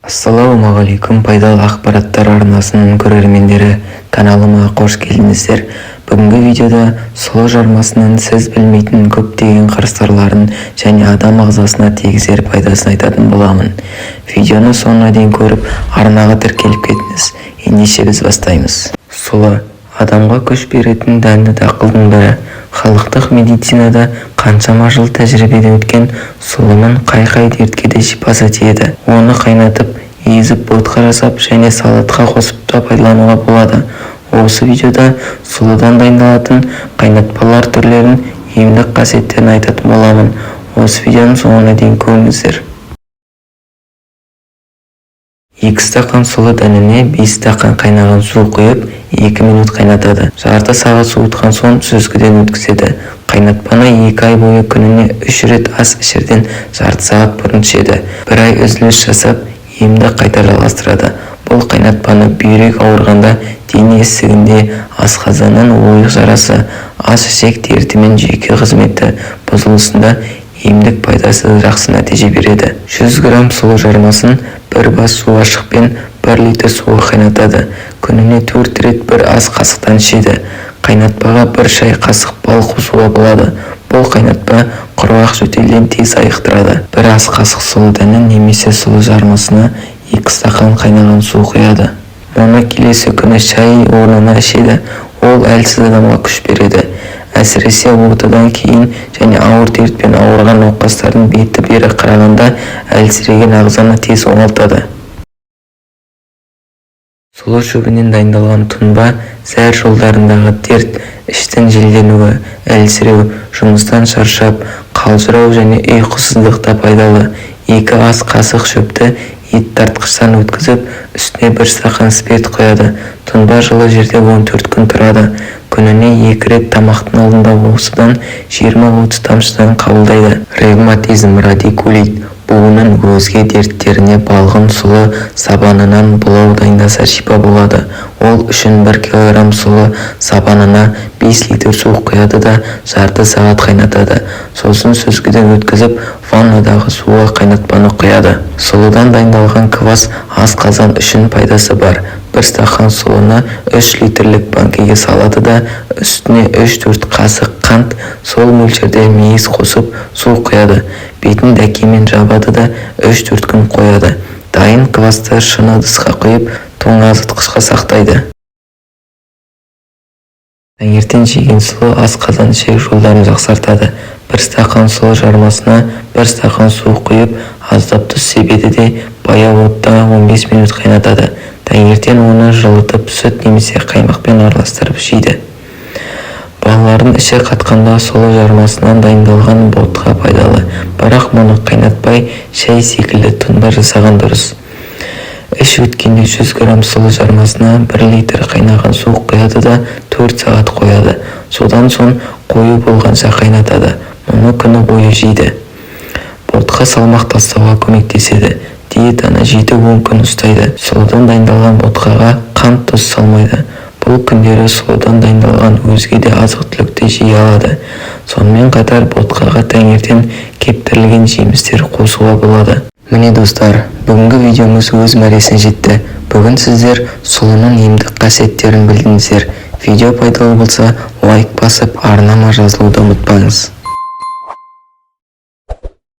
Ассалаумағалейкум, пайдалы ақпараттар арнасының көрермендері, каналыма қош келдіңіздер. Бүгінгі видеода сұлы жармасының сіз білмейтін көптеген қыр-сырларын және адам ағзасына тигізер пайдасын айтатын боламын. Видеоны соңына дейін көріп, арнаға тіркеліп кетіңіз. Ендеше біз бастаймыз. Сұлы адамға күш беретін дәнді дақылдың бірі. Халықтық медицинада қаншама жыл тәжірибеден өткен сұлының қай дертке де шипасы тиеді. Оны қайнатып, езіп ботқа жасап және салатқа қосып та пайдалануға болады. Осы видеода сұлыдан дайындалатын қайнатпалар түрлерін, емдік қасиеттерін айтатын боламын. Осы видеоның соңына дейін көріңіздер. 2 стақан сұлы дәніне 5 стақан қайнаған су құйып 2 минут қайнатады. Жарты сағат суытқан соң сүзгіден өткізеді. Қайнатпаны 2 ай бойы күніне 3 рет ас ішерден жарты сағат бұрын ішеді. 1 ай үзіліс жасап, емді қайта жалғастырады. Бұл қайнатпаны бүйрек ауырғанда, дене ісігінде, асқазанның ойық жарасы, ас ішек дерті мен жүйке қызметі бұзылысында емдік пайдасы жақсы нәтиже береді. 100 грамм сұлы жармасын 1 бас су ашықпен 1 литр суға қайнатады. Күніне 4 рет 1 ас қасықтан ішеді. Қайнатпаға 1 шай қасық бал қосуға болады. Бұл қайнатпа құрғақ жөтелден тез айықтырады. 1 ас қасық сұлы дәнін немесе сұлы жармасына 2 стақан қайнаған су құяды. Оны келесі күні шай орнына ішеді. Ол әлсіз адамға күш береді. Әсіресе отадан кейін және ауыр дертпен ауырған науқастардың беті бері қарағанда әлсіреген ағзаны тез оңалтады. Сұлы шөбінен дайындалған тұнба зәр жолдарындағы дерт, іштің желденуі, әлсіреу, жұмыстан шаршап, қалжырау және ұйқысыздықта пайдалы. 2 ас қасық шөпті ет тартқыштан өткізіп, үстіне 1 стақан спирт құяды. Тұнба жылы жерде 14 күн тұрады. Күніне 2 рет тамақтың алдында осыдан 20-30 тамшыдан қабылдайды. Ревматизм, радикулит, буынның өзге дерттеріне балғын сұлы сабанынан бұлау дайындаса шипа болады. Ол үшін 1 кг сұлы сабанына 5 литр су құяды да жарты сағат қайнатады. Сосын сүзгіден өткізіп, ваннадағы суға қайнатпаны құяды. Сұлыдан дайындалған квас асқазан үшін пайдасы бар. 1 стақан сұлыны 3 литрлік банкеге салады да үстіне 3-4 қасық қант, сол мөлшерде мейіз қосып су құяды. Бетін дәкемен жабады да 3-4 күн қояды. Дайын квасты шыны ыдысқа құйып, тоңазытқышқа сақтайды. Таңертең жеген сұлы асқазан ішек жолдарын жақсартады. 1 стақан сұлы жармасына 1 стақан су құйып, аздап тұз себеді де баяу отта 15 минут қайнатады. Таңертең оны жылытып, сүт немесе қаймақпен араластырып жейді. Балалардың іші қатқанда сұлы жармасынан дайындалған ботқа пайдалы, бірақ мұны қайнатпай, шай секілді тұнба жасаған дұрыс. Іш өткенде 100 грамм сұлы жармасына 1 литр қайнаған су құяды да 4 сағат қояды. Содан соң қою болғанша қайнатады. Мұны күні бойы жейді. Ботқа салмақ тастауға көмектеседі. Диетаны 7-10 күн ұстайды. Сұлыдан дайындалған ботқаға қант, тұз салмайды. Бұл күндері сұлыдан дайындалған өзге де азық-түлікті жей алады. Сонымен қатар ботқаға таңертең кептірілген жемістер қосуға болады. Міне достар, бүгінгі видеомыз өз мәресіне жетті. Бүгін сіздер сұлының емдік қасиеттерін білдіңіздер. Видео пайдалы болса, лайк басып, арнама жазылуды ұмытпаңыз.